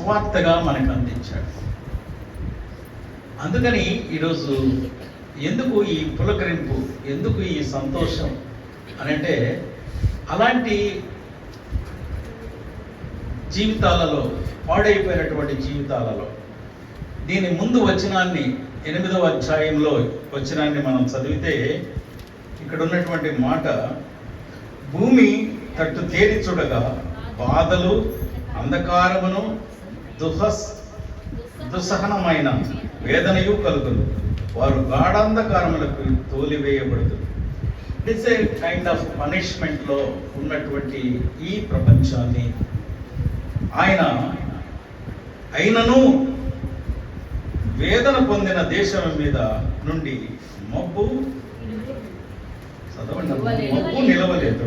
సువార్తగా మనకు అందించాడు. అందుకని ఈరోజు ఎందుకు ఈ పులకరింపు, ఎందుకు ఈ సంతోషం అని అంటే, అలాంటి జీవితాలలో, పాడైపోయినటువంటి జీవితాలలో దీని ముందు వచనాన్ని 8వ అధ్యాయంలో వచనాన్ని మనం చదివితే ఇక్కడ ఉన్నటువంటి మాట, భూమి తట్టు తేరి చూడగా బాధలు, అంధకారమును, దుస్సహనమైన వేదనయు కలుగును, వారు గాఢాంధకారములకు తోలివేయబడుతుంది. ఇట్స్ ఏ కైండ్ ఆఫ్ పనిష్మెంట్లో ఉన్నటువంటి ఈ ప్రపంచాన్ని ఆయన అయినను వేదన పొందిన దేశం మీద నుండి మబ్బు నిలవలేదు.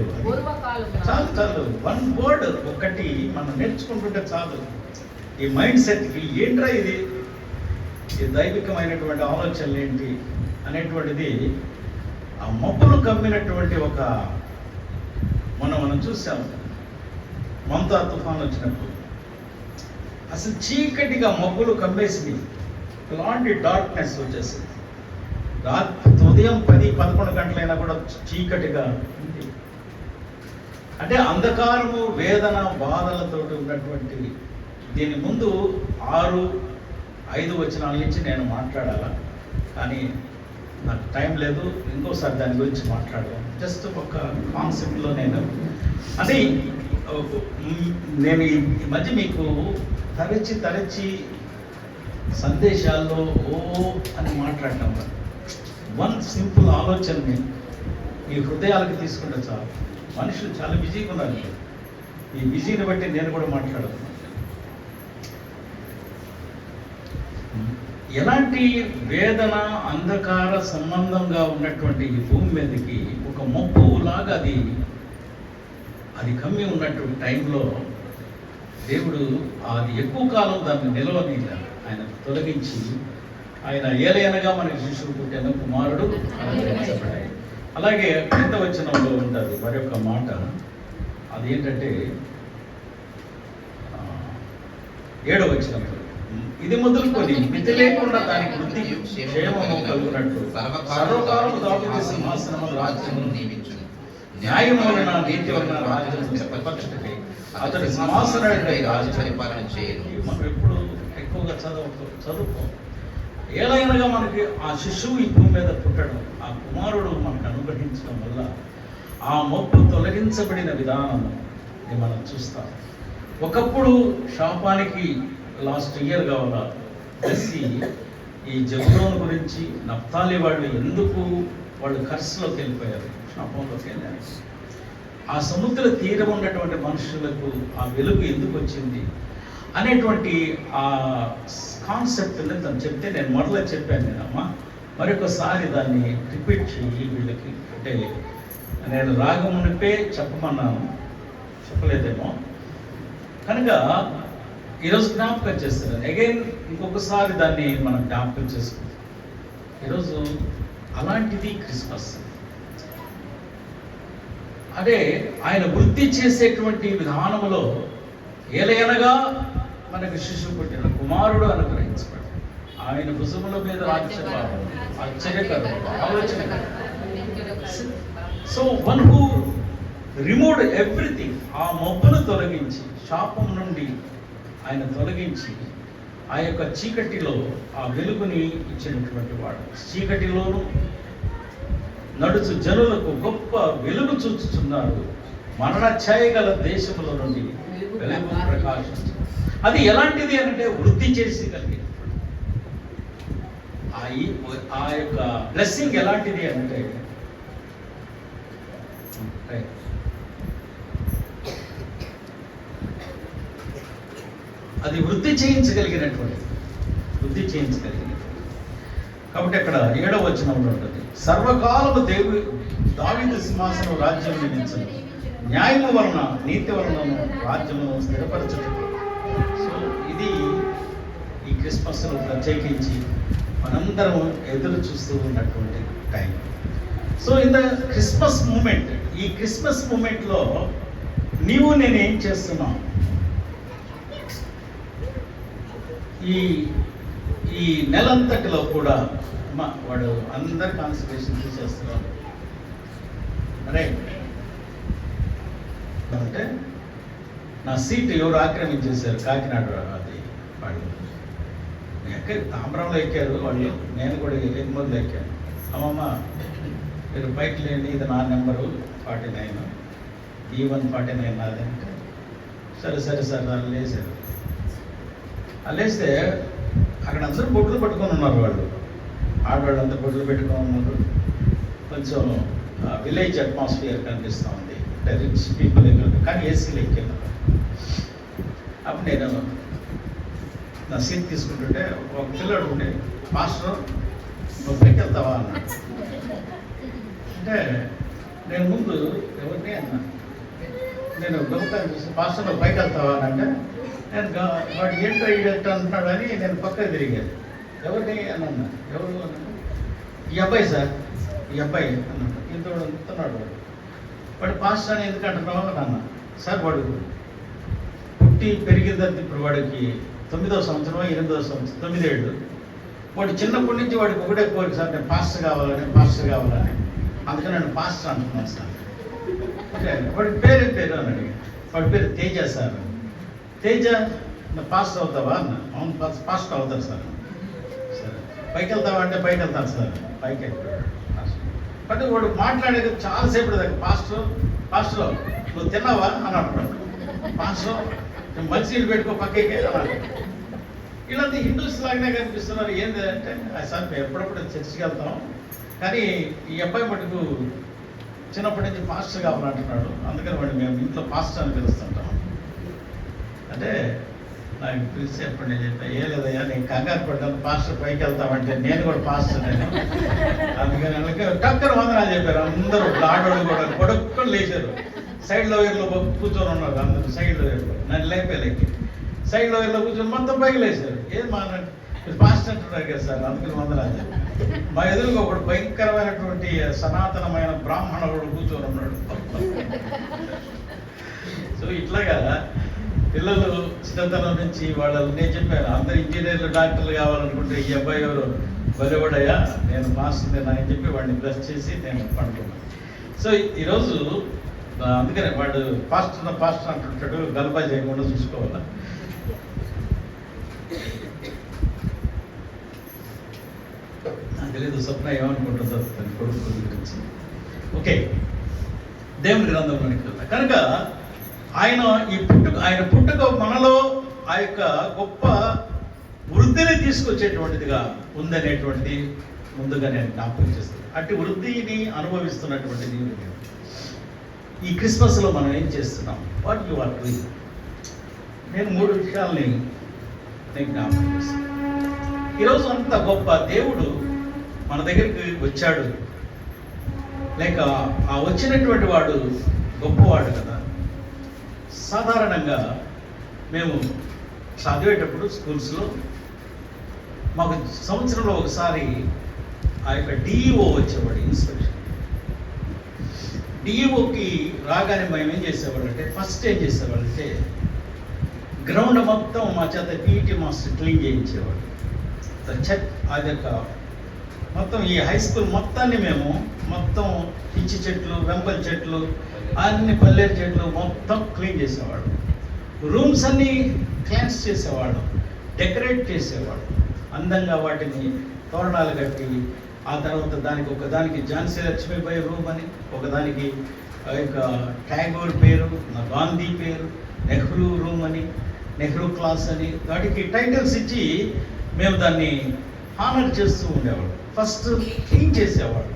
చాలు చాలు, వన్ వర్డ్ ఒకటి మనం నేర్చుకుంటుంటే చాలు. ఈ మైండ్ సెట్కి ఏంట్రా ఇది, ఈ దైవికమైనటువంటి ఆలోచనలు ఏంటి అనేటువంటిది ఆ మబ్బులు కమ్మినటువంటి ఒక మనం చూసాము. మమతా తుఫాన్ వచ్చినప్పుడు అసలు చీకటిగా మబ్బులు కమ్మేసి అలాంటి డార్క్నెస్ వచ్చేసింది. ఉదయం 10-11 గంటలైనా కూడా చీకటిగా ఉంది. అంటే అంధకారము, వేదన, బాధలతో ఉన్నటువంటి దీని ముందు 6-5 వచనాల నుంచి నేను మాట్లాడాలా, కానీ నాకు టైం లేదు. ఇంకోసారి దాని గురించి మాట్లాడదాం. జస్ట్ ఒక కాన్సెప్ట్లో నేను ఈ మధ్య మీకు తరచి సందేశాల్లో అని మాట్లాడటం, వన్ సింపుల్ ఆలోచనని మీ హృదయాలకు తీసుకుంటే చాలు. మనుషులు చాలా బిజీగా ఉన్నారు. ఈ బిజీని బట్టి నేను కూడా మాట్లాడుతున్నాను. ఎలాంటి వేదన, అంధకార సంబంధంగా ఉన్నటువంటి ఈ భూమి మీదకి ఒక మబ్బు లాగా అది కమ్మి ఉన్నటువంటి టైంలో దేవుడు అది ఎక్కువ కాలం దాన్ని నిలవనీయ ఆయన తొలగించి, ఆయన ఏలయనగా మనకి శిశువు పుట్టిన కుమారుడు అనుగ్రహించబడాయి. అలాగే 5వ వచనంలో ఉంటుంది మరొక మాట, అదేంటంటే 7వ వచనంలో, ఇది మొదలుకొని మితి లేకుండా దానికి వృద్ధి క్షేమము కలుగునట్లు సర్వకాలము దావీదు సింహాసనము రాజ్యమును నియమించును, న్యాయము వలన నీతి వలన రాజ్యము స్థిరపరచుటకై అతడు సింహాసనుడై రాజ్య పరిపాలన చేయను. మనం ఎప్పుడు ఎక్కువగా చదువుకో ఏలైనగా మనకి ఆ శిశువు ఈ భూమి మీద పుట్టడం, ఆ కుమారుడు మనకు అనుగ్రహించడం వల్ల ఆ మబ్బు తొలగించబడిన విధానం మనం చూస్తాం. ఒకప్పుడు శాపానికి లాస్ట్ ఇయర్ కావాలా తెలిసి ఈ జబులోను గురించి, నఫ్తాలి వాళ్ళు ఎందుకు వాళ్ళు కర్సులోకి వెళ్ళిపోయారు, శాపంలోకి వెళ్ళారు. ఆ సముద్ర తీరం ఉన్నటువంటి మనుషులకు ఆ వెలుగు ఎందుకు వచ్చింది అనేటువంటి ఆ కాన్సెప్ట్ని తను చెప్తే, నేను మొదలు చెప్పాను నేనమ్మా, మరొకసారి దాన్ని రిపీట్ చేయి వీళ్ళకి. అంటే నేను రాగమునిపే చెప్పమన్నాను, చెప్పలేదేమో కనుక ఈరోజు జ్ఞాపకం చేస్తున్నాను. అగైన్ ఇంకొకసారి దాన్ని మనం జ్ఞాపకం చేసుకుంటాం. ఈరోజు అలాంటిది క్రిస్మస్. అదే ఆయన వృద్ధి చేసేటువంటి విధానంలో ఏలయనగా మనకు శిశువు పుట్టిన కుమారుడు అనుగ్రహించబడి ఆయన భుజముల మీద రాజ్యభారం, ఆశ్చర్యకరం, ఆలోచనకరం. So one who removed everything, ఆ మబ్బును తొలగించి, శాపం నుండి ఆయన తొలగించి ఆ యొక్క చీకటిలో ఆ వెలుగుని ఇచ్చినటువంటి వాడు. చీకటిలోను నడుచు జనులకు గొప్ప వెలుగు చూచుచున్నాడు, మరణ ఛాయగల దేశముల నుండి వెలుగు ప్రకాశించు. అది ఎలాంటిది అంటే వృద్ధి చేసి కలిగి ఆ యొక్క బ్లెస్సింగ్ ఎలాంటిది అంటే అది వృద్ధి చేయించగలిగినటువంటి కాబట్టి అక్కడ 7వ వచనంలో ఉంటుంది, సర్వకాలము దావీదు సింహాసనం రాజ్యం నియమించను, న్యాయము వలన నీతి వలన రాజ్యమును స్థిరపరచడం. సో ఇది ఈ క్రిస్మస్ను ప్రత్యేకించి మనందరం ఎదురు చూస్తూ ఉన్నటువంటి time. So in the Christmas moment, ఈ క్రిస్మస్ మూమెంట్లో నీవు నేను ఏం చేస్తున్నావు? ఈ ఈ నెలంతటిలో కూడా వాడు అందరి కాన్సన్ట్రేషన్ తీసేస్తున్నాడు. రైట్ అంటే నా సీట్ ఎవరు ఆక్రమించేశారు కాకినాడ, అది వాళ్ళు తాంబరంలో ఎక్కారు వాళ్ళు, నేను కూడా ఎనిమిదిలో ఎక్కాను. అమ్మమ్మ మీరు బైక్ లేని, ఇది నా నెంబరు 49, E1 49 నాది అంటే సరే సరే సార్ వాళ్ళు లేచారు. లేస్తే అక్కడ అందరూ బొట్లు పట్టుకొని ఉన్నారు, వాళ్ళు ఆడవాళ్ళు అంతా బొట్లు పెట్టుకొని ఉన్నారు. కొంచెం విలేజ్ అట్మాస్ఫియర్ కనిపిస్తూ ఉంది, అంటే రిచ్ పీపుల్ కాదు, కానీ ఏసీలు ఎక్కాను. అప్పుడు నేను నా సీట్ తీసుకుంటుంటే ఒక పిల్లడు ఉండే, మాస్టర్ నువ్వు పైకి వెళ్తావా అన్నాడు. అంటే నేను ముందు ఎవరిని అన్నా, నేను గమకాన్ని చూసి మాస్టర్ నువ్వు పైకి వెళ్తావా అని అంటే, నేను వాడు ఏంటో ఇడెట్ట అంటున్నాడు అని నేను పక్కకు తిరిగాను. ఎవరిని అని అన్నా. ఎవరు అన్నాడు? ఈ అబ్బాయి సార్, ఈ అబ్బాయి అన్నాడు. ఇంత అంటున్నాడు వాడు పాస్టర్ అని ఎందుకు అంటున్నావు అని అన్నా. సార్ వాడు పుట్టి పెరిగిందంటే ఇప్పుడు వాడికి 9వ సంవత్సరం 8వ సంవత్సరం 9 ఏళ్ళు. వాడు చిన్నప్పటి నుంచి వాడికి ఒకటే కోరిక సార్, నేను పాస్టర్ కావాలని. అందుకని నేను పాస్టర్ అంటున్నాను సార్. అంటే వాడి పేరు అని అడిగాను. వాడి పేరు తేజ సార్. తేజ పాస్టర్ అవుతావా అన్న. అవును పాస్టర్ అవుతారు సార్. సరే పైకి వెళ్తావా అంటే పైకి వెళ్తాను సార్. పైకి వెళ్తాడు అంటే వాడు మాట్లాడేది చాలాసేపు దగ్గర పాస్టర్ నువ్వు తిన్నావా అని అంటున్నాడు. పాస్టర్ మంచినీళ్ళు పెట్టుకో పక్కకి అన్నాడు. ఇలాంటి హిందూస్ లాగానే కనిపిస్తున్నారు. ఏంటి అంటే సార్ మేము ఎప్పుడప్పుడు చర్చికి వెళ్తాం, కానీ ఈ అబ్బాయి మటుకు చిన్నప్పటి నుంచి పాస్టర్ కావాలంటున్నాడు, అందుకని వాడు మేము ఇంట్లో పాస్టర్ అని పిలుస్తుంటాం. అంటే నాకు పిలిచి ఎప్పుడు నేను చెప్పా, ఏ లేదయ్యా నేను కంగారు పడ్డాను, పాస్టర్ పైకి వెళ్తామంటే నేను కూడా పాస్టర్ నేను. అందుకని అందుకే టక్కన వందనాలు చెప్పారు అందరూ. ఆడవాళ్ళు కూడా కొడుకులు లేచారు. సైడ్ లోయర్లో కూర్చొని ఉన్నారు అందరూ. సైడ్ లోయర్లో నన్ను లేపేలకి సైడ్ లోయర్లో కూర్చొని మొత్తం పైకి లేచారు. ఏం మాట్లాడి మీరు పాస్టర్ అంటున్నారు కదా సార్, అందుకని వందనాలు చెప్పారు. మా ఎదురుగా ఒకడు భయంకరమైనటువంటి సనాతనమైన బ్రాహ్మణుడు కూర్చొని ఉన్నాడు. సో ఇట్లాగా పిల్లలు చిన్నతనం నుంచి వాళ్ళు, నేను చెప్పాను అందరు ఇంజనీర్లు డాక్టర్లు కావాలనుకుంటే ఈ అబ్బాయి ఎవరు బలివాడయ్యా, నేను మాస్టర్ అని చెప్పి వాడిని బ్లెస్ చేసి నేను పడుకున్నాను. సో ఈరోజు అందుకనే వాడు పాస్టర్ అంటుంటాడు, గల్బా చేయకుండా చూసుకోవాలా. నాకు తెలియదు స్వప్న ఏమనుకుంటుందో తన కొడుకు గురించి. ఓకే, దేవుని గ్రంథంలోనికి వెళ్తా కనుక ఆయన పుట్టుక మనలో ఆ యొక్క గొప్ప వృద్ధిని తీసుకొచ్చేటువంటిదిగా ఉందనేటువంటిది ముందుగా నేను జ్ఞాపకం చేస్తాను. అట్టి వృద్ధిని అనుభవిస్తున్నటువంటి దేవుడు. ఈ క్రిస్మస్లో మనం ఏం చేస్తున్నాం? What you are doing? నేను 3 విషయాల్ని నేను జ్ఞాపకం చేస్తాను. ఈరోజు అంత గొప్ప దేవుడు మన దగ్గరికి వచ్చాడు, లేక ఆ వచ్చినటువంటి వాడు గొప్పవాడు కదా. సాధారణంగా మేము చదివేటప్పుడు స్కూల్స్లో మాకు సంవత్సరంలో ఒకసారి ఆ యొక్క డిఈఓ వచ్చేవాడు, ఇన్స్పెక్షన్. డిఈఓకి రాగానే మేము ఏం చేసేవాళ్ళంటే ఫస్ట్ ఏం చేసేవాళ్ళంటే గ్రౌండ్ మొత్తం మా చేత పీఈటీ మాస్టర్ క్లీన్ చేయించేవాడు. అది యొక్క మొత్తం ఈ హై స్కూల్ మొత్తాన్ని మేము మొత్తం పిచ్చి చెట్లు, వెంపల చెట్లు, అన్ని పల్లేరు చెట్లు మొత్తం క్లీన్ చేసేవాడు. రూమ్స్ అన్నీ క్లాన్స్ చేసేవాడు, డెకరేట్ చేసేవాడు, అందంగా వాటిని తోరణాలు కట్టి. ఆ తర్వాత ఒకదానికి ఝాన్సీ లక్ష్మీబాయి రూమ్ అని, ఒకదానికి యొక్క ట్యాగోర్ పేరు, గాంధీ పేరు, నెహ్రూ రూమ్ అని, నెహ్రూ క్లాస్ అని, వాటికి టైటిల్స్ ఇచ్చి మేము దాన్ని హానర్ చేస్తూ ఉండేవాడు. ఫస్ట్ క్లీన్ చేసేవాడు,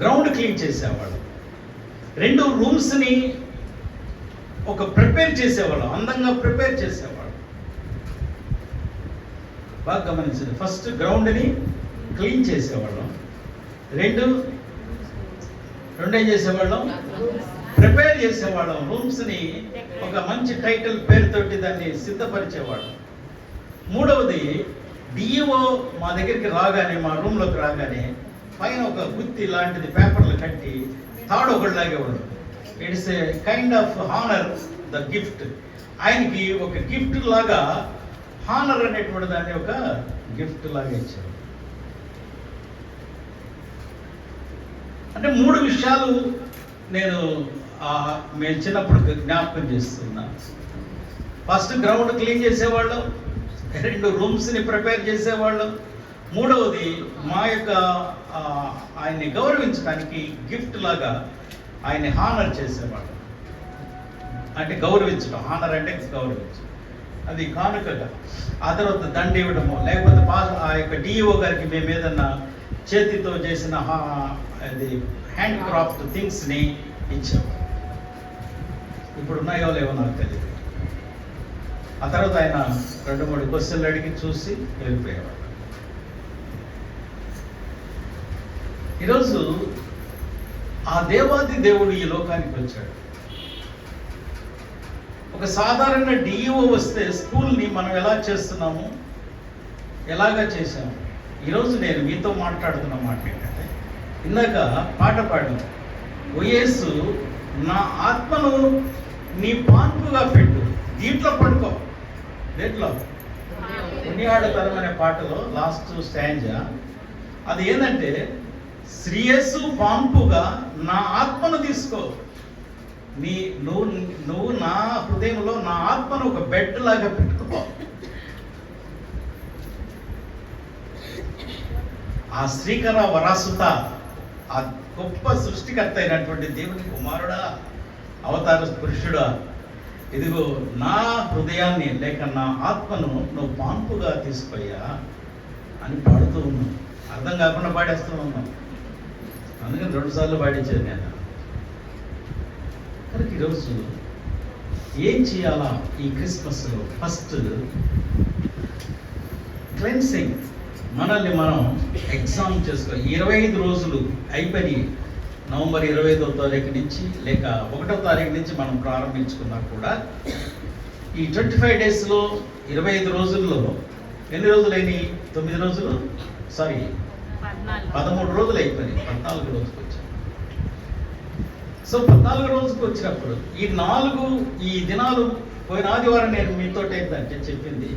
గ్రౌండ్ క్లీన్ చేసేవాడు. 2 రూమ్స్ని ప్రిపేర్ చేసేవాడు, అందంగా ప్రిపేర్ చేసేవాడు. బాగా గమనించింది. ఫస్ట్ గ్రౌండ్ని క్లీన్ చేసేవాళ్ళం, 2 ఏం చేసేవాళ్ళం? ప్రిపేర్ చేసేవాళ్ళం. రూమ్స్ని ఒక మంచి టైటిల్ పేరుతోటి దాన్ని సిద్ధపరిచేవాళ్ళం. 3వది డిఈఓ మా దగ్గరికి రాగానే, మా రూమ్లోకి రాగానే పైన ఒక గుత్తి లాంటిది పేపర్లు కట్టి తాడు ఒకటి లాగేవాడు. It's a kind of honour, the gift. ఆయనకి ఒక గిఫ్ట్ లాగా హానర్ అనేటువంటి దాన్ని ఒక గిఫ్ట్ లాగా ఇచ్చారు. అంటే 3 విషయాలు నేను మేము చిన్నప్పుడు జ్ఞాపకం చేస్తున్నా. ఫస్ట్ గ్రౌండ్ క్లీన్ చేసేవాళ్ళం, 2 రూమ్స్ని ప్రిపేర్ చేసేవాళ్ళం, 3వది మా యొక్క ఆయన్ని గౌరవించడానికి గిఫ్ట్ లాగా ఆయన్ని హానర్ చేసేవాళ్ళం. అంటే గౌరవించడం, హానర్ అంటే గౌరవించడం, అది కానుకగా. ఆ తర్వాత దండ ఇవ్వడము, లేకపోతే ఆ యొక్క డిఈఓ గారికి మేము ఏదన్నా చేతితో చేసిన అది హ్యాండ్ క్రాఫ్ట్ థింగ్స్ని ఇచ్చాము. ఇప్పుడు ఉన్నాయో లేవో నాకు తెలియదు. ఆ తర్వాత ఆయన 2-3 క్వశ్చన్లు అడిగి చూసి వెళ్ళిపోయేవాడు. ఈరోజు ఆ దేవాది దేవుడు ఈ లోకానికి వచ్చాడు. ఒక సాధారణ డిఈఓ వస్తే స్కూల్ని మనం ఎలా చేస్తున్నాము, ఎలాగా చేశాము. ఈరోజు నేను మీతో మాట్లాడుతున్న మాట ఏంటంటే, ఇందాక పాట పాడాను, యేసు నా ఆత్మను నీ పాన్పుగా పెట్టు, దీంట్లో పడుకో. దేంట్లో? పుణ్యాడతరం అనే పాటలో లాస్ట్ స్టాంజా అది ఏంటంటే, శ్రీయేసు పాన్పుగా నా ఆత్మను తీసుకో, నువ్వు నా హృదయంలో నా ఆత్మను ఒక బెడ్ లాగా పెట్టుకో. ఆ శ్రీకర వరాసుత, ఆ గొప్ప సృష్టికర్త అయినటువంటి దేవుని కుమారుడా, అవతార పురుషుడా, ఇదిగో నా హృదయాన్ని లేక నా ఆత్మను నువ్వు పాన్పుగా తీసుకోయా అని పాడుతూ ఉన్నాం. అర్థం కాకుండా పాడేస్తూ ఉన్నాం. అందుకని 2 సార్లు పాడించాను నేను. కనుక ఈరోజు ఏం చేయాలా ఈ క్రిస్మస్లో? ఫస్ట్ క్లెన్సింగ్, మనల్ని మనం ఎగ్జామ్ చేసుకో. 25 రోజులు అయిపోయి నవంబర్ 25వ తారీఖు నుంచి లేక 1వ తారీఖు నుంచి మనం ప్రారంభించుకున్నా కూడా ఈ 25 డేస్లో 25 రోజుల్లో ఎన్ని రోజులు అయినాయి? 9 రోజులు, సారీ 13 రోజులు అయిపోయినాయి. 14 రోజుకి వచ్చాయి. సో 14 రోజుకి వచ్చినప్పుడు ఈ దినాలు పోయిన ఆదివారం నేను మీతో ఏంటంటే చెప్పింది.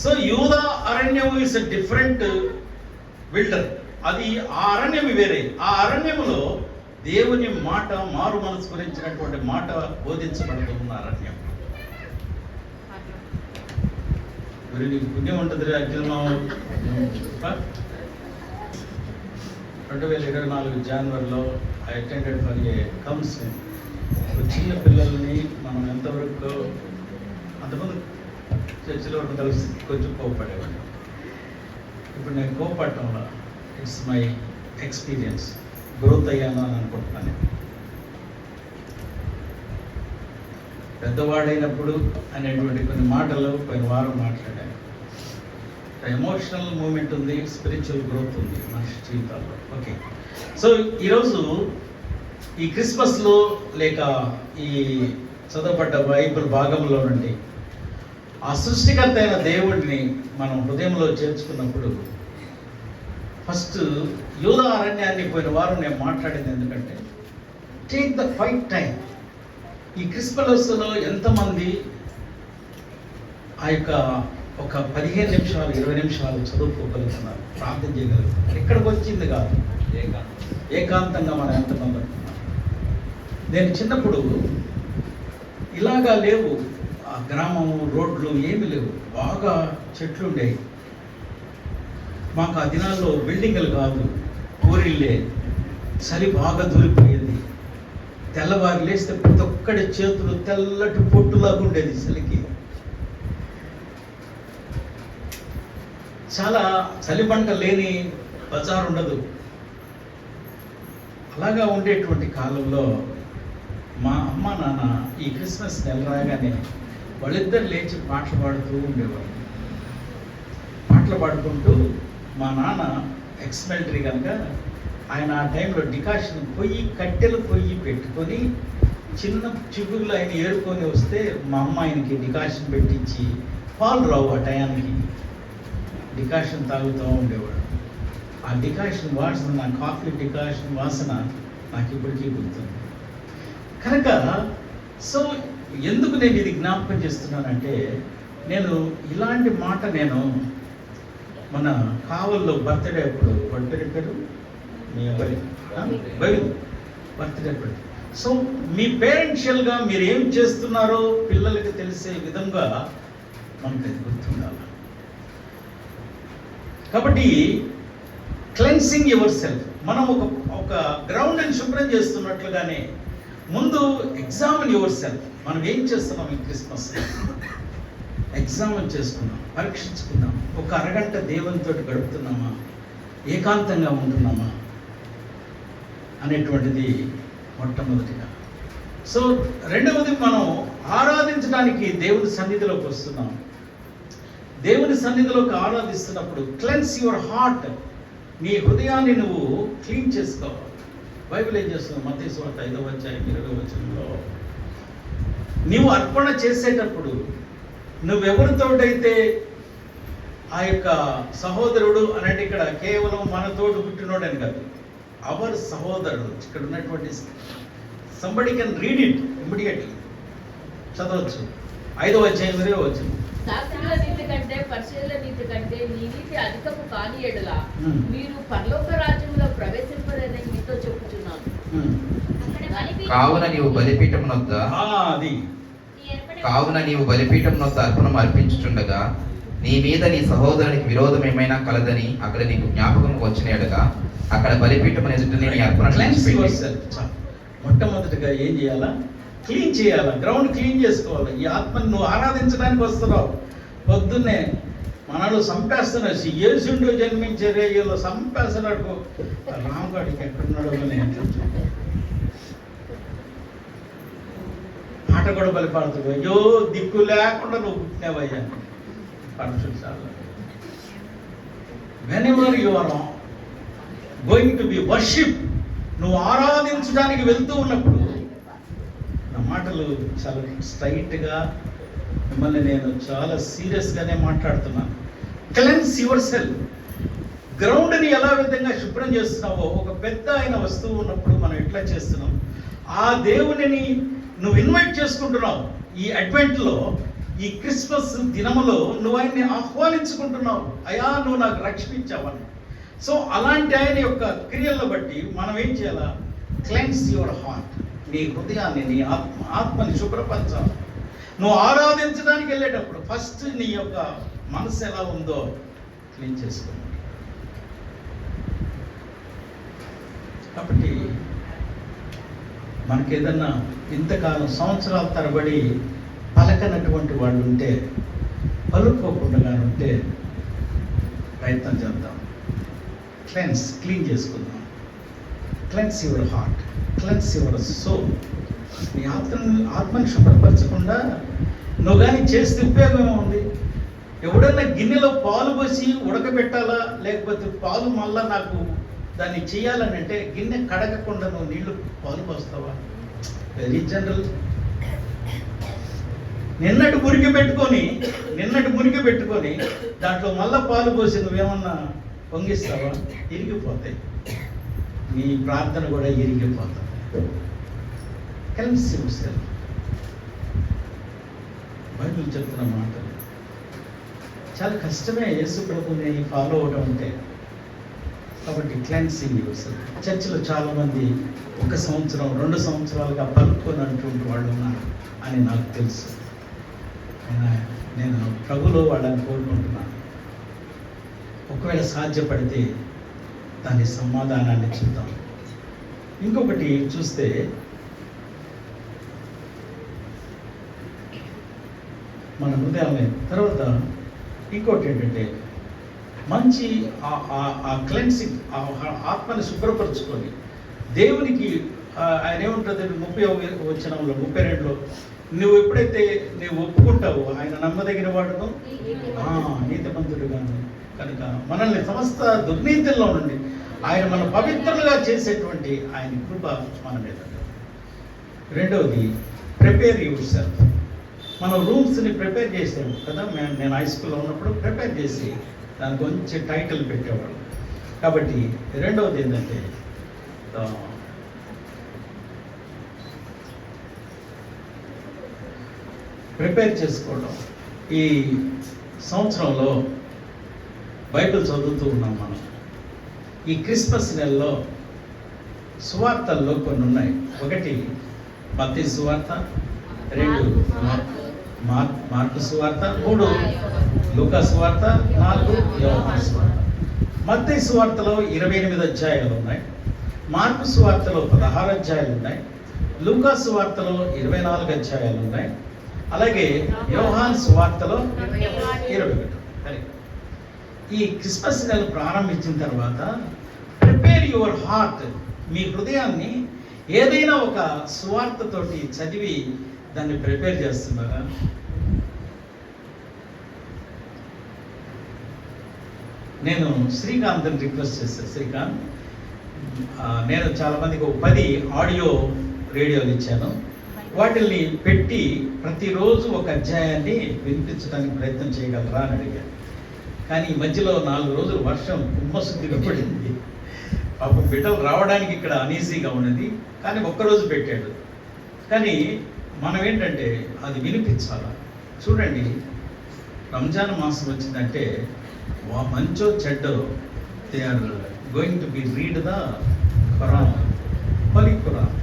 సో యూదా అరణ్యం ఇస్ ఎ డిఫరెంట్ విల్డర్. అది ఆ అరణ్యం వేరే. ఆ అరణ్యంలో దేవుని మాట, మారు మనసు గురించినటువంటి మాట బోధించబడుతున్న అరణ్యం. మరి నీకు పుణ్యం ఉంటుంది. అర్జున 2024 జనవరిలో I attended for a counselling. చిన్న పిల్లల్ని మనం ఎంతవరకు అంతకుముందు చర్చిలో కలిసి కొంచెం కోపడేవాడిని. ఇప్పుడు నేను కోపడటంలో ఇట్స్ మై ఎక్స్పీరియన్స్, గ్రోత్ అయ్యాను అని అనుకుంటున్నాను. పెద్దవాడైనప్పుడు అనేటువంటి కొన్ని మాటలు పోయిన వారం మాట్లాడాను. ఎమోషనల్ మూమెంట్ ఉంది, స్పిరిచువల్ గ్రోత్ ఉంది మనిషి జీవితాల్లో. ఓకే, సో ఈరోజు ఈ క్రిస్మస్లో లేక ఈ చదవబడ్డ బైబిల్ భాగంలో నుండి ఆ సృష్టికర్త అయిన దేవుడిని మనం హృదయంలో చేర్చుకున్నప్పుడు ఫస్ట్ యూదా అరణ్యాన్ని పోయిన వారం నేను మాట్లాడింది ఎందుకంటే, టేక్ ద ఫైట్ టైం. ఈ క్రిస్మస్లో ఎంతమంది ఆ యొక్క ఒక 15 నిమిషాలు 20 నిమిషాలు చదువుకోగలుగుతున్నారు, ప్రార్థన చేయగలుగుతున్నారు? ఇక్కడికి వచ్చింది కాదు, ఏకాంతంగా మనం ఎంతమంది అనుకున్నాం. నేను చిన్నప్పుడు ఇలాగా లేవు, ఆ గ్రామము రోడ్లు ఏమి లేవు, బాగా చెట్లు ఉండేవి. మాకు ఆ దినాల్లో బిల్డింగులు కాదు, ఊరిళ్ళే. చలి బాగా దూరిపోయేది. తెల్లవారు లేస్తే ప్రతి ఒక్కడి చేతులు తెల్లటి పొట్టులాగా ఉండేది చలికి. చాలా చలిపంట లేని బజారు ఉండదు. అలాగా ఉండేటువంటి కాలంలో మా అమ్మ నాన్న ఈ క్రిస్మస్ నెల రాగానే వాళ్ళిద్దరు లేచి పాటలు పాడుతూ ఉండేవాళ్ళు. పాటలు పాడుకుంటూ, మా నాన్న ఎక్స్ మిలిటరీ కనుక ఆయన ఆ టైంలో డికాషన్ కట్టెలు పొయ్యి పెట్టుకొని చిన్న చిగురులు ఆయన ఏరుకొని వస్తే మా అమ్మ ఆయనకి డికాషన్ పెట్టించి, పాలు రావు ఆ టయానికి, డికాషన్ తాగుతూ ఉండేవాడు. ఆ డికాషన్ వాసన, నా కాఫీ డికాషన్ వాసన నాకు ఇప్పటికీ గుర్తుంది. కనుక సో ఎందుకు నేను ఇది జ్ఞాపకం చేస్తున్నానంటే, నేను ఇలాంటి మాట నేను మన కావల్లో బర్త్డే అప్పుడు, బర్త్డే పేరు మీ అబ్బాయి బర్త్డే అప్పుడు, సో మీ పేరెంషియల్గా మీరు ఏం చేస్తున్నారో పిల్లలకి తెలిసే విధంగా మనకు అది గుర్తుండాలి. కాబట్టి క్లెన్సింగ్ యువర్ సెల్ఫ్, మనం ఒక గ్రౌండ్ని శుభ్రం చేస్తున్నట్లుగానే ముందు ఎగ్జామిన్ యువర్ సెల్ఫ్. మనం ఏం చేస్తున్నాం ఈ క్రిస్మస్, ఎగ్జామిన్ చేసుకున్నాం, పరీక్షించుకుందాం. ఒక అరగంట దేవునితో గడుపుతున్నామా, ఏకాంతంగా ఉంటున్నామా అనేటువంటిది మొట్టమొదటిగా. సో రెండవది, మనం ఆరాధించడానికి దేవుని సన్నిధిలోకి వస్తున్నాం. దేవుని సన్నిధిలోకి ఆరాధిస్తున్నప్పుడు క్లెన్స్ యువర్ హార్ట్, నీ హృదయాన్ని నువ్వు క్లీన్ చేసుకోవాలి. బైబిల్ ఏం చేస్తుంది, మత్తయి సువార్త 5వ అధ్యాయం 20వ వచనంలో, నీవు అర్పణ చేసేటప్పుడు నువ్వెవరితోటైతే ఆ యొక్క సహోదరుడు అనంటే ఇక్కడ కేవలం మన తోడు పుట్టినోడు అని కాదు, అవర్ సహోదరుడు. ఇక్కడ ఉన్నటువంటి somebody can read it immediately, చదవచ్చు. 5వ అధ్యాయం 20వ వచనం, శాస్త్రుల నీతి కంటే పరిశీలన నీతి కంటే నీ నీతి అధికము కాని ఎడల మీరు పరలోక రాజ్యంలో ప్రవేశింపరని మీతో చెప్పుచున్నాను. కావున నీవు బలిపీఠం నొద్ద అర్పణం అర్పించుచుండగా నీ మీద నీ సహోదరునికి విరోధం ఏమైనా కలదని అక్కడ నీకు జ్ఞాపకం వచ్చిన ఎడగా అక్కడ బలిపీఠం ఎదుటనే నీ అర్పణ. మొట్టమొదటిగా ఏం చేయాలా, క్లీన్ చేయాలా, గ్రౌండ్ క్లీన్ చేసుకోవాలి. ఈ ఆత్మను నువ్వు ఆరాధించడానికి వస్తున్నావు. పొద్దున్నే మనలో సంపేస్తున్నాడు, యేసుండు జన్మించే రేయలో సంపేస్తున్నాడు. రామగాడికి ఎక్కడున్నాడో పాట కూడా బలిపాడుతుంది, అయ్యో దిక్కు లేకుండా నువ్వు పుట్టినావయ్యా పరమశిక్షాలు. Whenever you are going to be worship, నువ్వు ఆరాధించడానికి వెళ్తూ ఉన్నప్పుడు నా మాటలు చాలా స్ట్రైట్గా, మిమ్మల్ని నేను చాలా సీరియస్గానే మాట్లాడుతున్నాను. Cleanse your self. గ్రౌండ్ని ఎలా విధంగా శుభ్రం చేస్తున్నావో, ఒక పెద్ద అయిన వస్తువు ఉన్నప్పుడు మనం ఎట్లా చేస్తున్నాం, ఆ దేవునిని నువ్వు ఇన్వైట్ చేసుకుంటున్నావు. ఈ అడ్వెంట్లో, ఈ క్రిస్మస్ దినములో నువ్వు ఆయన్ని ఆహ్వానించుకుంటున్నావు. అయా నువ్వు నాకు రక్షణ ఇచ్చావని. సో అలాంటి ఆయన యొక్క క్రియలను బట్టి మనం ఏం చేయాలా, క్లెన్స్ యువర్ హార్ట్, నీ హృదయాన్ని, నీ ఆత్మని శుభ్రపరచాలి. నువ్వు ఆరాధించడానికి వెళ్ళేటప్పుడు ఫస్ట్ నీ యొక్క మనసు ఎలా ఉందో క్లీన్ చేసుకో. కాబట్టి మనకేదన్నా ఇంతకాలం సంవత్సరాల తరబడి పలకనటువంటి వాళ్ళు ఉంటే, పలుకోకుండా ఉంటే ప్రయత్నం చేద్దాం. క్లీన్ చేసుకుందాం. Cleanse your heart, cleanse your soul. నీ ఆత్మని శుభ్రపరచకుండా నువ్వు కానీ చేస్తే ఉపయోగం ఉంది. ఎవడన్నా గిన్నెలో పాలు పోసి ఉడకబెట్టాలా, లేకపోతే పాలు మళ్ళా నాకు దాన్ని చేయాలని అంటే గిన్నె కడగకుండా నువ్వు నీళ్లు పాలు పోస్తావా? Very general. నిన్నటి మురికి పెట్టుకొని దాంట్లో మళ్ళా పాలు పోసి నువ్వేమన్నా పొంగిస్తావా? ఇరిగిపోతాయి. నీ ప్రార్థన కూడా ఇరిగిపోతాయి. Cleanse yourself. బైబిల్ చెప్తున్న మాటలు చాలా కష్టమే యేసు ప్రభుని ఫాలో అవడం అంటే. కాబట్టి క్లెన్సింగ్ యువర్ సెల్ఫ్. చర్చిలో చాలామంది 1 సంవత్సరం 2 సంవత్సరాలుగా పలుకొని అంటుంటే వాళ్ళు ఉన్నారు అని నాకు తెలుసు. నేను ప్రభులో వాళ్ళని కోరుకుంటున్నాను. ఒకవేళ సాధ్యపడితే దాని సమాధానాన్ని చూద్దాం. ఇంకొకటి చూస్తే, మన హృదయాన్ని తర్వాత ఇంకోటి ఏంటంటే, మంచి ఆ క్లెన్సింగ్, ఆత్మని శుభ్రపరచుకొని దేవునికి ఆయన ఏముంటుంది 30వ వచనంలో 32లో, నువ్వు ఎప్పుడైతే నువ్వు ఒప్పుకుంటావో ఆయన నమ్మదగిన వాడును నీతిమంతుడుగాను కనుక మనల్ని సమస్త దుర్నీతిలో నుండి ఆయన మన పవిత్రులుగా చేసేటువంటి ఆయన కృప మన మీద. రెండవది, ప్రిపేర్ యువర్ సెల్ఫ్. మనం రూమ్స్ని ప్రిపేర్ చేసాము కదా, నేను హై స్కూల్లో ఉన్నప్పుడు ప్రిపేర్ చేసి దానికి కొంచెం టైటిల్ పెట్టేవాడు. కాబట్టి రెండవది ఏంటంటే, ప్రిపేర్ చేసుకోవడం. ఈ సంవత్సరంలో బైబిల్ చదువుతూ ఉన్నాం మనం. ఈ క్రిస్మస్ నెలలో సువార్తల్లో కొన్ని ఉన్నాయి. ఒకటి మత్తయి సువార్త, 2 మార్కు సువార్త, 3 లూకా సువార్త, 4 యోహాను సువార్త. మత్తయి సువార్తలో 28 అధ్యాయాలు ఉన్నాయి. మార్కు సువార్తలో 16 అధ్యాయాలు ఉన్నాయి. లూకా సువార్తలో 24 అధ్యాయాలు ఉన్నాయి. అలాగే యోహాను సువార్తలో 21. ఈ క్రిస్మస్ నెల ప్రారంభించిన తర్వాత ప్రిపేర్ యువర్ హార్ట్, మీ హృదయాన్ని ఏదైనా ఒక సువార్తతోటి చదివి దాన్ని ప్రిపేర్ చేస్తున్నారా? నేను శ్రీకాంత్ని రిక్వెస్ట్ చేశాను. శ్రీకాంత్, నేను చాలా మందికి 10 ఆడియో రేడియోలు ఇచ్చాను. వాటిని పెట్టి ప్రతిరోజు ఒక అధ్యాయాన్ని వినిపించడానికి ప్రయత్నం చేయగలరా అని అడిగాను. కానీ ఈ మధ్యలో 4 రోజులు వర్షం కుమ్మసుద్దిగా పడింది. పాపం బిడ్డలు రావడానికి ఇక్కడ అనీజీగా ఉన్నది. కానీ ఒక్కరోజు పెట్టాడు. కానీ మనం ఏంటంటే అది వినిపించాలా. చూడండి, రంజాన్ మాసం వచ్చిందంటే మంచో చెడ్డో they are going to be read the Quran, holy Quran.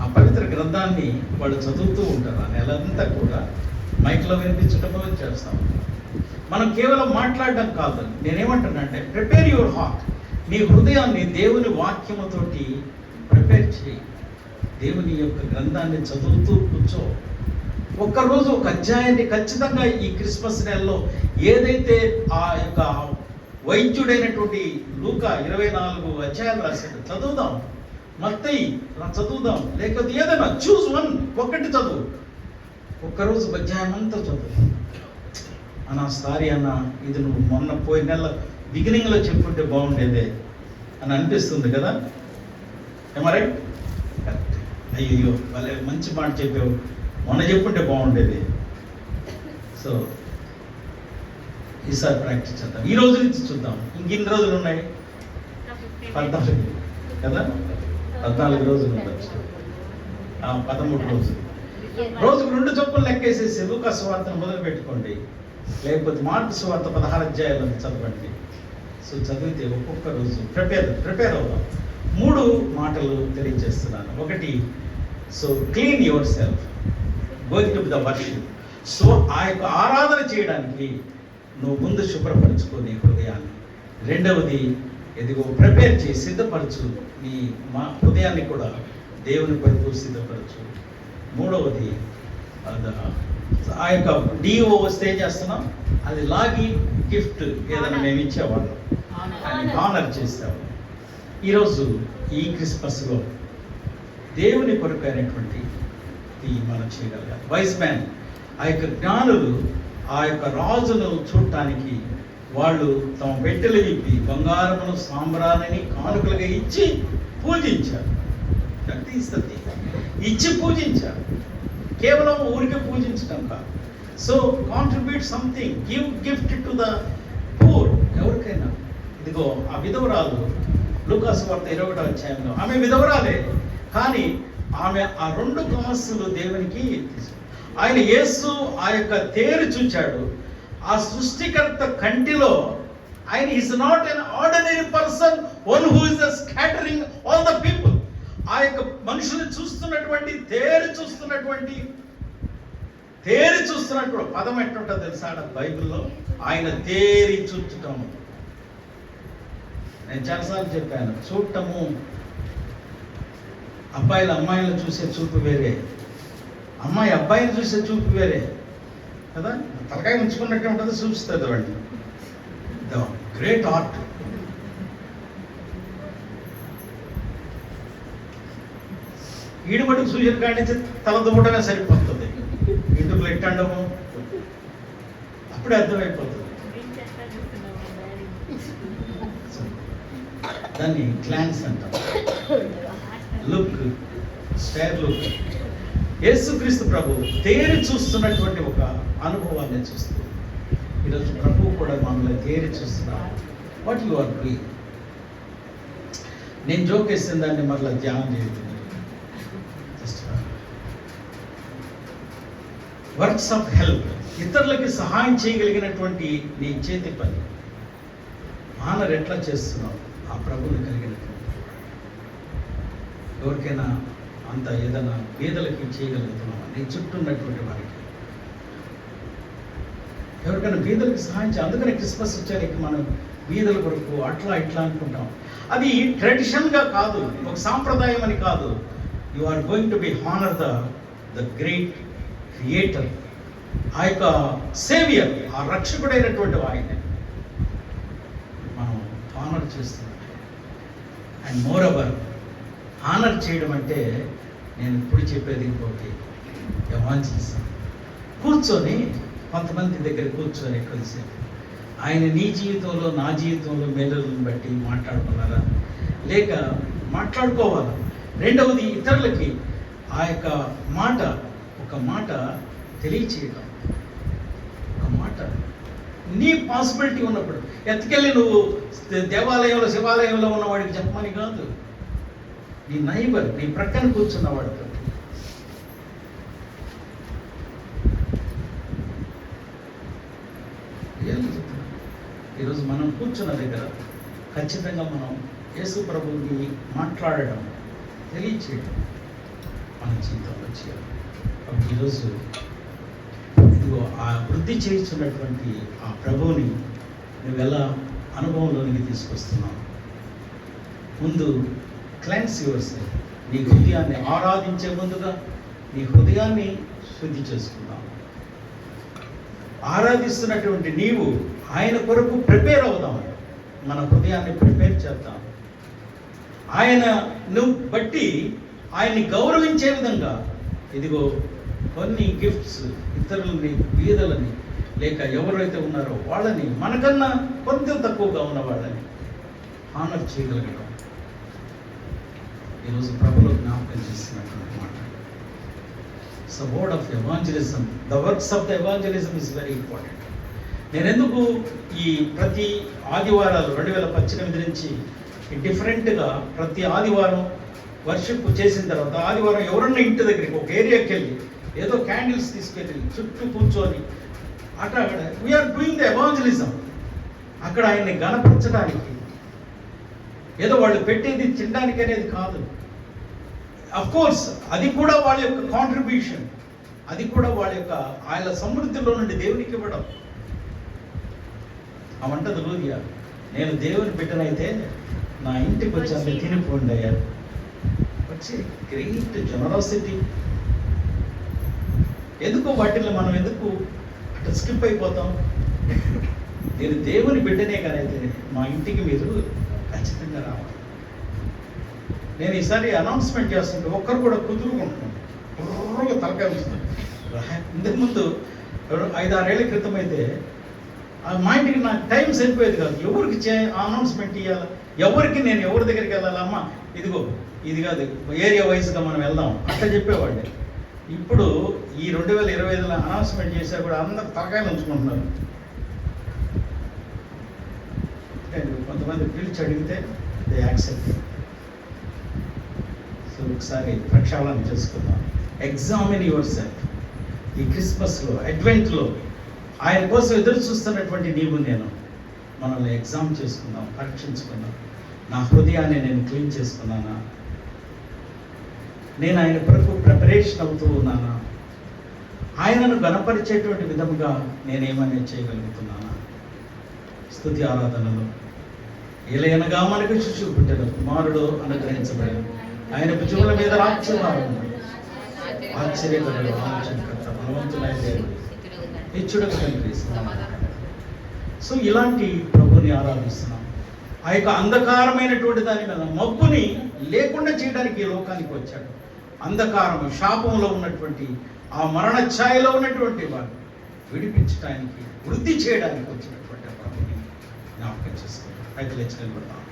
ఆ పవిత్ర గ్రంథాన్ని వాళ్ళు చదువుతూ ఉంటారు. ఆ నెలంతా కూడా మైక్లో వినిపించడమో చేస్తాం. మనం కేవలం మాట్లాడడం కాదు. నేనేమంటానంటే ప్రిపేర్ యువర్ హార్ట్, నీ హృదయాన్ని దేవుని వాక్యముతోటి ప్రిపేర్ చేయి. దేవుని యొక్క గ్రంథాన్ని చదువుతూ కూర్చో. ఒక్కరోజు ఒక అధ్యాయాన్ని ఖచ్చితంగా ఈ క్రిస్మస్ నెలలో ఏదైతే ఆ యొక్క వైద్యుడైనటువంటి లూకా 24 అధ్యాయాలు రాశాడు, చదువుదాం. మత్తయి చదువుదాం. లేకపోతే ఏదైనా చూస్ వన్, ఒకటి చదువు. ఒక్కరోజు అధ్యాయం అంతా చదువు. అన్న సారీ అన్న, ఇది నువ్వు మొన్న పోయిన నెల బిగినింగ్లో చెప్పుంటే బాగుండేదే అని అనిపిస్తుంది కదా. ఏమరే కరెక్ట్. అయ్యో వాళ్ళే మంచి మాట చెప్పావు, మొన్న చెప్పుంటే బాగుండేది. సో ఈసారి ప్రాక్టీస్ చేద్దాం. ఈ రోజు నుంచి చూద్దాం. ఇంకెన్ని రోజులు ఉన్నాయి? 14 కదా, 14 రోజులు ఉండొచ్చు. 13 రోజులు. రోజుకు 2 చొప్పులు లెక్కేసేసి లూకా సువార్తను మొదలు పెట్టుకోండి. లేకపోతే మార్కు సువార్త 16 అధ్యాయాలను చదవండి. సో చదివితే ఒక్కొక్క రోజు ప్రిపేర్ అవుదాం. 3 మాటలు తెలియజేస్తున్నాను. ఒకటి, so clean your self going to the worship. So ఆ యొక్క ఆరాధన చేయడానికి నువ్వు ముందు శుభ్రపరచుకో నీ హృదయాన్ని. రెండవది, ఎదిగో ప్రిపేర్ చేసి సిద్ధపరచు నీ హృదయాన్ని కూడా దేవుని కొరకు సిద్ధపరచు. మూడవది, ఆ యొక్క డిఓ వస్తే చేస్తున్నాం, అది లాగి గిఫ్ట్ ఏదైనా మేము ఇచ్చేవాళ్ళం, ఆనర్ చేసేవాళ్ళం. ఈరోజు ఈ క్రిస్మస్లో దేవుని కొరకు అయినటువంటి మనం చేయగలగాలి. వైస్ మ్యాన్, ఆ యొక్క జ్ఞానులు ఆ యొక్క రాజును చూడటానికి వాళ్ళు తమ పెట్టెలు విప్పి బంగారమును సాంబ్రాణిని కానుకలుగా ఇచ్చి పూజించారు. ఇచ్చి పూజించారు, కేవలం ఊరికే పూజించడం కాదు. So contribute something, give gift to the poor. ఎవరికైనా ఇదిగో ఆ విధవరాలు లూకా సువార్త 21వ అధ్యాయంలో ఆమె విధవరాలే, కానీ ఆమె ఆ 2 కాసులు దేవునికి ఆయన యేసు ఆ యొక్క తేరు చూచాడు. ఆ సృష్టికర్త కంటిలో ఆయన is not an ordinary person, one who is scattering all the people. ఆ యొక్క మనుషులు చూస్తున్నటువంటి తేరు చూస్తున్నట్టు పదం ఎట్టుంటుందో తెలుసా బైబిల్లో? ఆయన తేరి చూచటము. నేను చాలాసార్లు చెప్పాను, చూడటము అబ్బాయిలు అమ్మాయిలను చూసే చూపు వేరే, అమ్మాయి అబ్బాయిని చూసే చూపు వేరే కదా. తలకాయ ఉంచుకున్నట్టే ఉంటుంది, చూస్తుంది వాడిని. The great art. ఈడు మటుకు సూచన కాడించి తల దువ్వడమే సరిపోతుంది. ఇంటికి ఎట్టండము అప్పుడే అర్థమైపోతుంది. దాన్ని గ్లాన్స్ అంటాం. Look, స్టైర్ look. యేసుక్రీస్తు ప్రభు తేరి చూస్తున్నటువంటి ఒక అనుభవాన్ని చూస్తూ ఈరోజు ప్రభు కూడా మనల్ని తేరి చూస్తున్నారు. What you are doing? నేను జోక్ వేసిన దాన్ని మరలా ధ్యానం చేస్తుంది. వర్క్స్ ఆఫ్ హెల్ప్, ఇతరులకి సహాయం చేయగలిగినటువంటి నీ చేతి పని. ఆనర్ ఎట్లా చేస్తున్నావు? ఆ ప్రభువుని కలిగినటువంటి ఎవరికైనా అంత ఏదైనా బీదలకి చేయగలుగుతున్నావా? నీ చుట్టూ ఉన్నటువంటి వారికి ఎవరికైనా బీదలకి సహాయం చేయాలి. అందుకని క్రిస్మస్ వచ్చేసరికి మనం బీదల కొరకు అట్లా ఇట్లా అనుకుంటాం. అది ట్రెడిషన్గా కాదు, ఒక సాంప్రదాయం అని కాదు. You are going to be honour the great creator, ఆ యొక్క సేవియర్, ఆ రక్షకుడైనటువంటి వారిని మనం హానర్ చేస్తున్నాం. అండ్ మోర్ ఓవర్ హానర్ చేయడం అంటే నేను ఇప్పుడు చెప్పేది ఇంకోటి, ఎవాంజలిజం. కూర్చొని కొంతమంది దగ్గర కూర్చొని కొద్దిసేపు ఆయన నీ జీవితంలో నా జీవితంలో మేలులను బట్టి మాట్లాడుకున్నారా, లేక మాట్లాడుకోవాలా? రెండవది ఇతరులకి ఆ యొక్క మాట, ఒక మాట తెలియచేయడం. ఒక మాట నీ పాసిబిలిటీ ఉన్నప్పుడు ఎత్తుకెళ్ళి నువ్వు దేవాలయంలో శివాలయంలో ఉన్నవాడికి చెప్పమని కాదు, నీ నైబర్, నీ ప్రక్కన కూర్చున్నవాడితో. ఈరోజు మనం కూర్చున్న దగ్గర ఖచ్చితంగా మనం యేసు ప్రభువుని మాట్లాడడం, తెలియచేయడం మన జీవితంలో చేయాలి. కాబట్టి ఈరోజు ఇదిగో ఆ వృద్ధి చేయించున్నటువంటి ఆ ప్రభువుని నువ్వు ఎలా అనుభవంలోనికి తీసుకొస్తున్నావు? ముందు క్లెన్స్ యువర్ సెల్ఫ్. నీ హృదయాన్ని ఆరాధించే ముందుగా నీ హృదయాన్ని శుద్ధి చేసుకుందాం. ఆరాధిస్తున్నటువంటి నీవు ఆయన కొరకు ప్రిపేర్ అవుదాం. మన హృదయాన్ని ప్రిపేర్ చేద్దాం. ఆయన నువ్వు బట్టి ఆయన్ని గౌరవించే విధంగా ఇదిగో కొన్ని గిఫ్ట్స్ ఇతరులని, బీదలని, లేక ఎవరైతే ఉన్నారో వాళ్ళని, మనకన్నా కొంచెం తక్కువగా ఉన్న వాళ్ళని హానర్ చేయగలగడం ఈరోజు ప్రభులో జ్ఞాపకం చేస్తున్నటువంటి మాట. So word of evangelism, the works of the evangelism is very important. నేను ఎందుకు ఈ ప్రతి ఆదివారాలు 2018 నుంచి డిఫరెంట్గా ప్రతి ఆదివారం వర్షిప్ చేసిన తర్వాత ఆదివారం ఎవరన్నా ఇంటి దగ్గరికి ఒక ఏరియాకి వెళ్ళి ఏదో క్యాండిల్స్ తీసుకెళ్ళి చుట్టూ కూర్చొని అక్కడ వీఆర్ డూయింగ్ ద ఎవాంజలిజం. అక్కడ ఆయన్ని గణపరచడానికి, ఏదో వాళ్ళు పెట్టేది తినడానికి అనేది కాదు. అఫ్ కోర్స్ అది కూడా వాళ్ళ యొక్క కాంట్రిబ్యూషన్, అది కూడా వాళ్ళ యొక్క ఆయన సమృద్ధిలో నుండి దేవునికి ఇవ్వడం. అవంటది లూదియా, నేను దేవుని బిడ్డనైతే నా ఇంటికి వచ్చి అంత తినిపోండి అయ్యా. వచ్చి గ్రేట్ జనరాసిటీ. ఎందుకు వాటిల్లో మనం ఎందుకు అట్లా స్కిప్ అయిపోతాం? నేను దేవుని బిడ్డనే కానీ అయితే మా ఇంటికి మీరు ఖచ్చితంగా రావాలి. నేను ఈసారి అనౌన్స్మెంట్ చేస్తుంటే ఒక్కరు కూడా కుదురుకుంటున్నాను, తలకాయ వస్తుంది. ఇంతకుముందు 5-6 ఏళ్ల క్రితం అయితే మా ఇంటికి నాకు టైం సరిపోయేది కాదు. ఎవరికి అనౌన్స్మెంట్ ఇవ్వాలి, ఎవరికి నేను ఎవరి దగ్గరికి వెళ్ళాలమ్మా, ఇదిగో ఇది కాదు ఏరియా వైజ్గా మనం వెళ్దాం అట్లా చెప్పేవాడిని. ఇప్పుడు ఈ 2025లో అనౌన్స్మెంట్ చేసా కూడా అందరు తలకాయలు ఉంచుకుంటున్నారు. కొంతమంది పిలిచి అడిగితే దే యాక్సెప్ట్. సో ఒకసారి ప్రక్షాళన చేసుకుందాం. Examine your self. ఈ క్రిస్మస్లో, అడ్వెంట్లో ఆయన కోసం ఎదురు చూస్తున్నటువంటి నీవు నేను మనల్ని ఎగ్జామ్ చేసుకుందాం, పరీక్షించుకుందాం. నా హృదయాన్ని నేను క్లీన్ చేసుకున్నానా? నేను ఆయన కొరకు ప్రిపరేషన్ అవుతూ ఉన్నానా? ఆయనను గణపరిచేటువంటి విధముగా నేనేమనే చేయగలుగుతున్నానా? స్తుతి ఆరాధనలో ఏలయనగా మనకు శిశువు పుట్టెను, కుమారుడు అనుగ్రహించబడెను, ఆయన భుజముల మీద రాజ్యభారం, ఆశ్చర్యకరుడు, ఆలోచనకర్త, బలవంతుడైన దేవుడు, నిత్యుడకు తండ్రి. సో ఇలాంటి ప్రభుని ఆరాధిస్తున్నాం. ఆ యొక్క అంధకారమైనటువంటి దాని మీద మబ్బుని లేకుండా చేయడానికి ఈ లోకానికి వచ్చాడు. అంధకారం, శాపంలో ఉన్నటువంటి ఆ మరణ ఛాయలో ఉన్నటువంటి వారిని విడిపించడానికి, వృద్ధి చేయడానికి వచ్చినటువంటి ప్రభుని జ్ఞాపకం చేసుకోండి. అయితే లేచి నిలబడతాం.